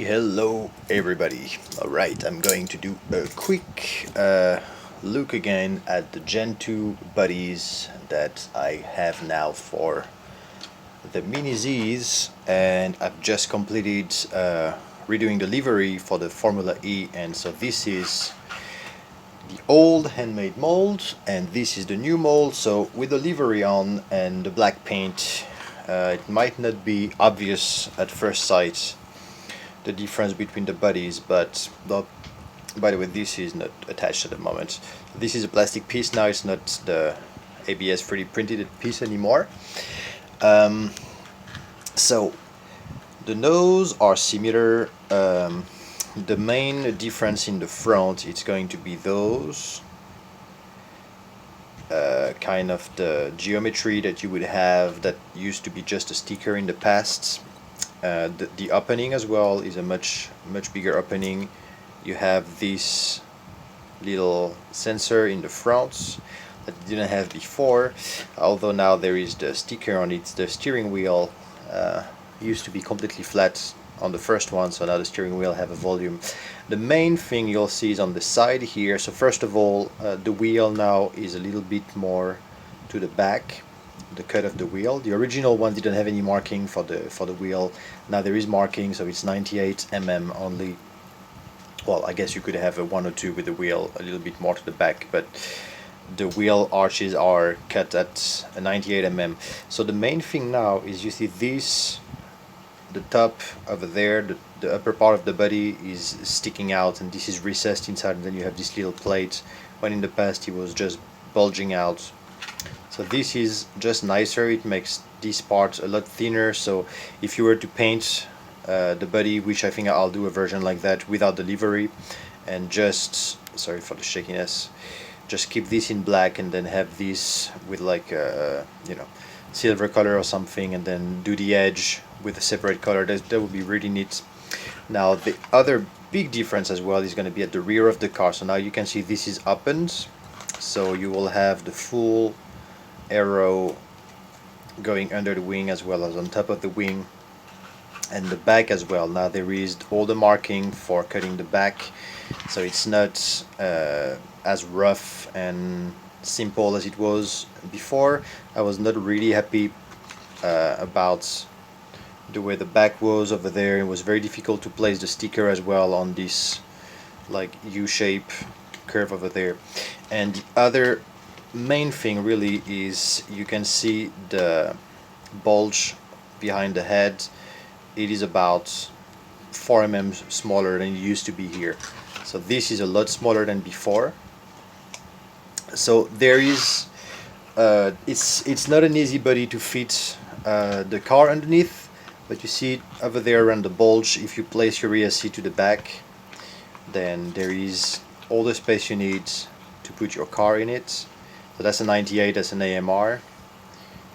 Hello everybody. Alright, I'm going to do a quick look again at the Gen 2 buddies that I have now for the Mini Z's, and I've just completed redoing the livery for the Formula E, and so this is the old handmade mold and this is the new mold. So with the livery on and the black paint, it might not be obvious at first sight the difference between the bodies, but by the way, this is not attached at the moment. This is a plastic piece now, it's not the ABS 3D printed piece anymore. So the nose are similar. The main difference in the front, it's going to be those kind of the geometry that you would have that used to be just a sticker in the past. The opening as well is a much bigger opening. You have this little sensor in the front that you didn't have before, although now there is the sticker on it. The steering wheel used to be completely flat on the first one, so now the steering wheel have a volume. The main thing you'll see is on the side here. So first of all, the wheel now is a little bit more to the back, the cut of the wheel. The original one didn't have any marking for the wheel. Now there is marking, so it's 98 mm only. Well, I guess you could have a 102 with the wheel a little bit more to the back, but the wheel arches are cut at 98 mm. So the main thing now is, you see this, the top over there, the upper part of the body is sticking out, and this is recessed inside, and then you have this little plate, when in the past it was just bulging out. So this is just nicer. It makes this part a lot thinner. So if you were to paint the body, which I think I'll do a version like that without the livery, and just, sorry for the shakiness, just keep this in black and then have this with like a silver color or something, and then do the edge with a separate color. That would be really neat. Now the other big difference as well is going to be at the rear of the car. So now you can see this is opened, so you will have the full arrow going under the wing as well as on top of the wing, and the back as well. Now there is all the marking for cutting the back, so it's not as rough and simple as it was before. I was not really happy about the way the back was over there. It was very difficult to place the sticker as well on this like U-shape curve over there. And the other main thing really is, you can see the bulge behind the head. It is about 4 mm smaller than it used to be here, so this is a lot smaller than before. So there is it's not an easy body to fit the car underneath, but you see it over there around the bulge. If you place your rear seat to the back, then there is all the space you need to put your car in it. So that's a 98, that's an AMR.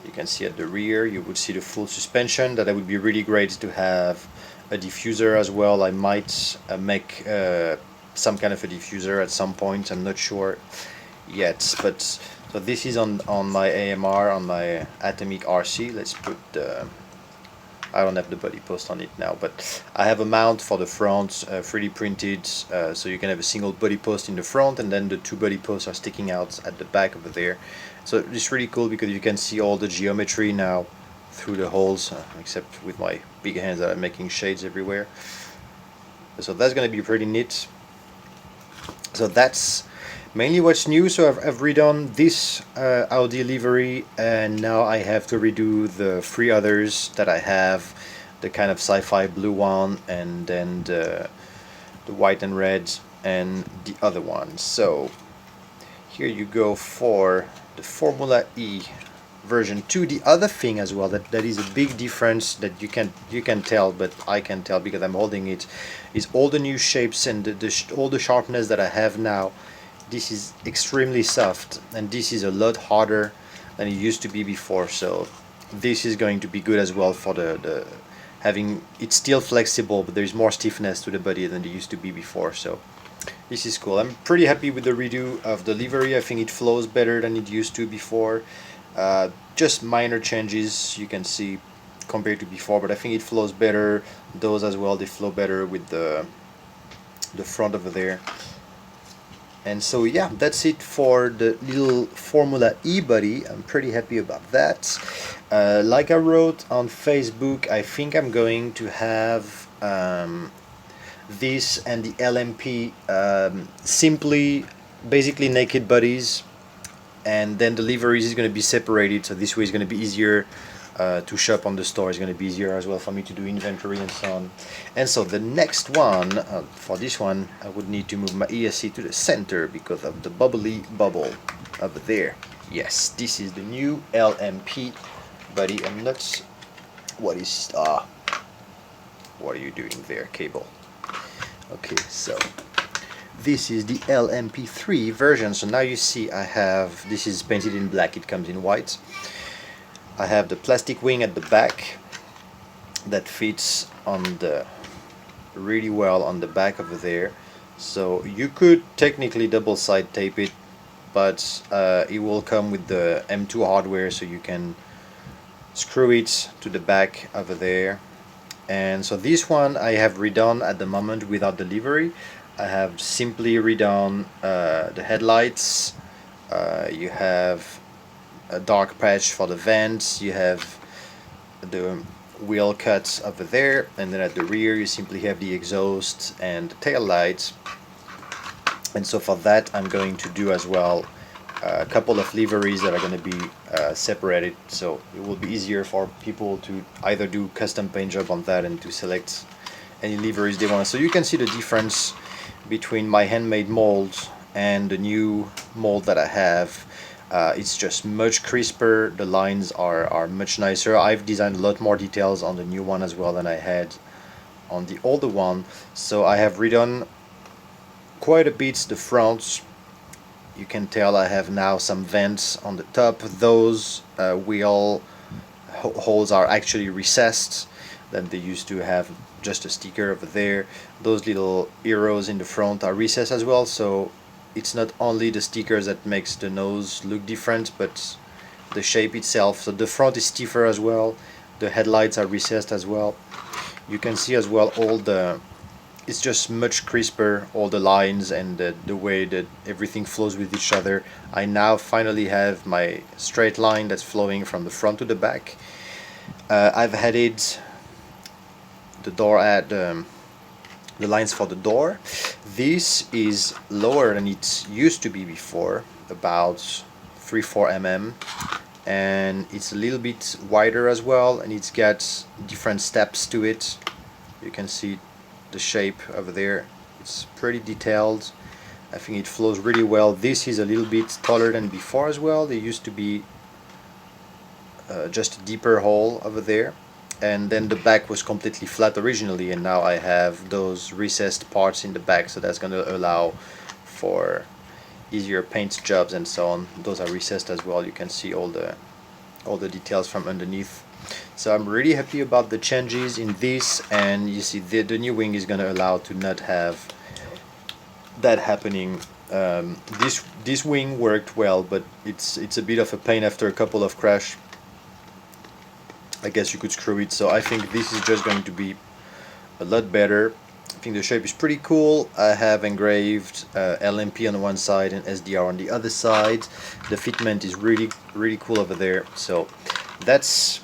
You can see at the rear, you would see the full suspension. That would be really great to have a diffuser as well. I might make some kind of a diffuser at some point, I'm not sure yet. But so this is on my AMR, on my Atomic RC. Let's put the, I don't have the body post on it now, but I have a mount for the front, 3D printed, so you can have a single body post in the front, and then the two body posts are sticking out at the back over there. So it's really cool because you can see all the geometry now through the holes, except with my big hands that are making shades everywhere. So that's going to be pretty neat. So that's mainly what's new. So I've redone this Audi livery, and now I have to redo the 3 others that I have, the kind of sci-fi blue one, and then the white and red, and the other one. So here you go for the Formula E version 2. The other thing as well that is a big difference that you can tell, but I can tell because I'm holding it, is all the new shapes and all the sharpness that I have now. This is extremely soft, and this is a lot harder than it used to be before. So this is going to be good as well for the having, it's still flexible, but there's more stiffness to the body than there used to be before. So this is cool. I'm pretty happy with the redo of the livery. I think it flows better than it used to before. Just minor changes. You can see compared to before, but I think it flows better. Those as well, they flow better with the front over there. And so yeah, that's it for the little Formula E buddy. I'm pretty happy about that. Like I wrote on Facebook, I think I'm going to have this and the LMP simply basically naked buddies, and then the liveries is going to be separated, so this way it's going to be easier to shop on the store. It's going to be easier as well for me to do inventory and so on. And so the next one, for this one, I would need to move my ESC to the center because of the bubbly bubble over there. Yes, this is the new LMP buddy. I'm not... What are you doing there, cable? Okay, so this is the LMP3 version. So now you see I have, this is painted in black, it comes in white. I have the plastic wing at the back that fits on the really well on the back over there. So you could technically double side tape it, but it will come with the M2 hardware, so you can screw it to the back over there. And so this one I have redone at the moment without the livery. I have simply redone the headlights. You have a dark patch for the vents, you have the wheel cuts over there, and then at the rear you simply have the exhaust and the tail lights. And so for that I'm going to do as well a couple of liveries that are going to be separated, so it will be easier for people to either do custom paint job on that and to select any liveries they want. So you can see the difference between my handmade mold and the new mold that I have. It's just much crisper, the lines are much nicer. I've designed a lot more details on the new one as well than I had on the older one. So I have redone quite a bit the fronts. You can tell I have now some vents on the top. Those wheel holes are actually recessed, then they used to have just a sticker over there. Those little arrows in the front are recessed as well, so it's not only the stickers that makes the nose look different, but the shape itself. So the front is stiffer as well, the headlights are recessed as well. You can see as well all the, it's just much crisper, all the lines and the way that everything flows with each other. I now finally have my straight line that's flowing from the front to the back. I've added the door at the lines for the door. This is lower than it used to be before, about 3-4 mm, and it's a little bit wider as well, and it's got different steps to it. You can see the shape over there, it's pretty detailed. I think it flows really well. This is a little bit taller than before as well. There used to be just a deeper hole over there, and then the back was completely flat originally, and now I have those recessed parts in the back, so that's going to allow for easier paint jobs and so on. Those are recessed as well. You can see all the details from underneath. So I'm really happy about the changes in this, and you see the new wing is going to allow to not have that happening. This wing worked well, but it's a bit of a pain after a couple of crash. I guess you could screw it, so I think this is just going to be a lot better. I think the shape is pretty cool. I have engraved LMP on one side and SDR on the other side. The fitment is really cool over there. So that's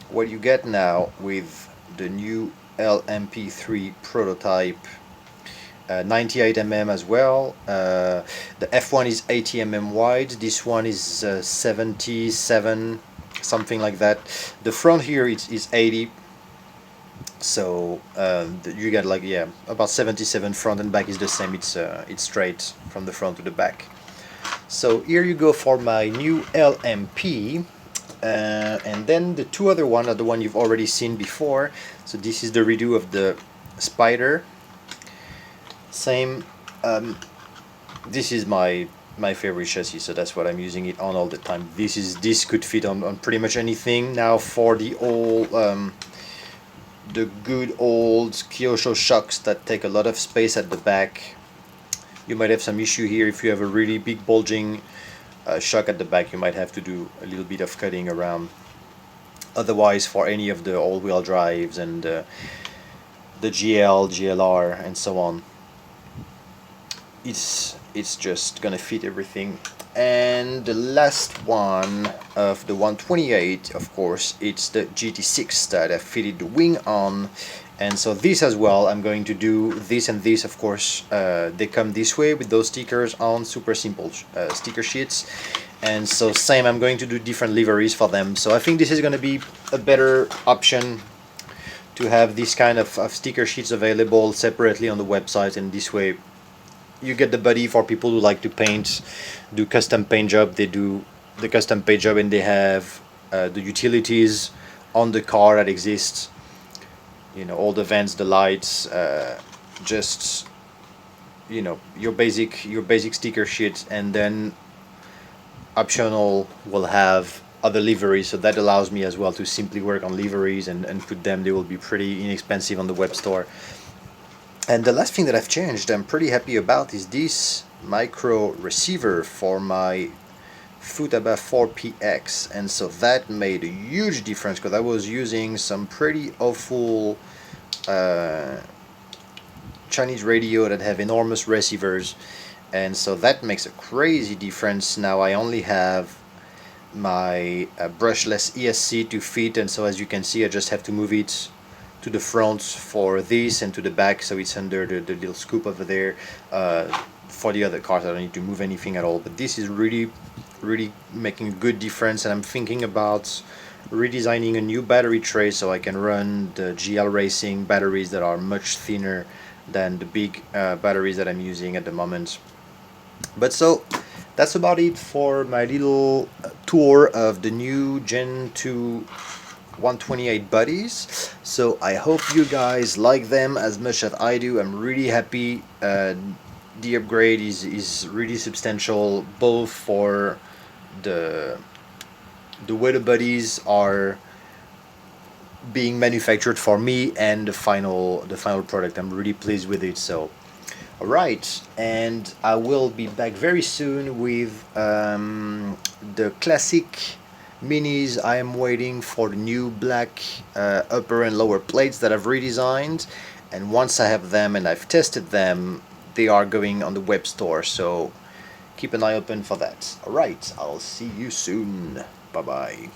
what you get now with the new LMP3 prototype. 98 mm as well. The F1 is 80 mm wide. This one is 77, something like that. The front here is 80, so you get like, yeah, about 77. Front and back is the same. It's straight from the front to the back. So here you go for my new LMP. And then the two other one are the one you've already seen before. So this is the redo of the Spider. Same. This is my favorite chassis, so that's what I'm using it on all the time. This could fit on pretty much anything. Now for the old the good old Kyosho shocks that take a lot of space at the back, you might have some issue here. If you have a really big bulging shock at the back, you might have to do a little bit of cutting around Otherwise, for any of the all-wheel drives and the GL, GLR, and so on, it's just gonna fit everything. And the last one of the 128, of course, it's the GT6 that I fitted the wing on. And so this as well, I'm going to do this and this, of course. They come this way with those stickers on, super simple sticker sheets. And so same, I'm going to do different liveries for them. So I think this is going to be a better option to have this kind of sticker sheets available separately on the website, and this way you get the body for people who like to paint, do custom paint job. They do the custom paint job and they have the utilities on the car that exists, you know, all the vents, the lights, just, you know, your basic sticker sheet, and then optional will have other liveries. So that allows me as well to simply work on liveries and put them. They will be pretty inexpensive on the web store. And the last thing that I've changed, I'm pretty happy about, is this micro receiver for my Futaba 4PX. And so that made a huge difference, because I was using some pretty awful Chinese radio that have enormous receivers, and so that makes a crazy difference. Now I only have my brushless ESC to fit, and so as you can see, I just have to move it to the front for this and to the back, so it's under the little scoop over there. For the other cars, I don't need to move anything at all, but this is really making a good difference. And I'm thinking about redesigning a new battery tray so I can run the SDRacing batteries that are much thinner than the big batteries that I'm using at the moment. But so that's about it for my little tour of the new Gen 2 128 buddies. So I hope you guys like them as much as I do. I'm really happy. The upgrade is really substantial, both for the way the buddies are being manufactured for me and the final product. I'm really pleased with it. So alright, and I will be back very soon with the classic minis. I am waiting for the new black upper and lower plates that I've redesigned, and once I have them and I've tested them, they are going on the web store, so keep an eye open for that. Alright, I'll see you soon. Bye bye.